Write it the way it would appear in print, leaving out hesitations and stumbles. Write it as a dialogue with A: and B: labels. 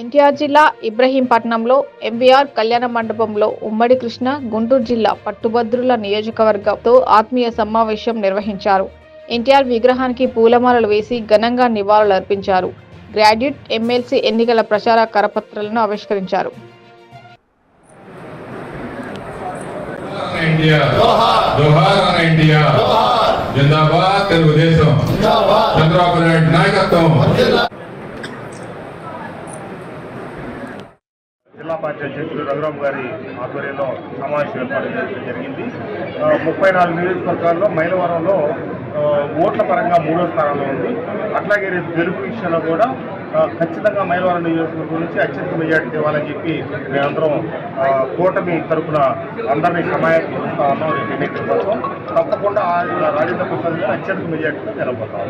A: ఎన్టీఆర్ జిల్లా ఇబ్రహీంపట్నంలో ఎంవీఆర్ కళ్యాణ మండపంలో ఉమ్మడి కృష్ణ గుంటూరు జిల్లా పట్టుభద్రుల నియోజకవర్గంతో ఆత్మీయ సమావేశం నిర్వహించారు. ఎన్టీఆర్ విగ్రహానికి పూలమాలలు వేసి ఘనంగా నివాళులర్పించారు. గ్రాడ్యుయేట్ ఎమ్మెల్సీ ఎన్నికల ప్రచార కరపత్రాలను ఆవిష్కరించారు.
B: జిల్లా పార్టీ అధ్యక్షుడు రఘురామ్ గారి ఆధ్వర్యంలో సమావేశం ఏర్పాటు చేయడం జరిగింది. 34 నియోజకవర్గాల్లో మైలవరంలో ఓట్ల పరంగా 3వ స్థానంలో ఉంది. అట్లాగే రేపు గెలుపు విషయంలో కూడా ఖచ్చితంగా మైలవరం నియోజకవర్గం నుంచి అత్యధిక మెజార్టీ ఇవ్వాలని చెప్పి మేమందరం కూటమి తరఫున అందరినీ సమాయత్తా ఉన్నాం. రేపు ఎన్నికల కోసం తప్పకుండా రాజేంద్ర ప్రసాద్ గారు అత్యధిక మెజార్టీతో గెలవబోతాం.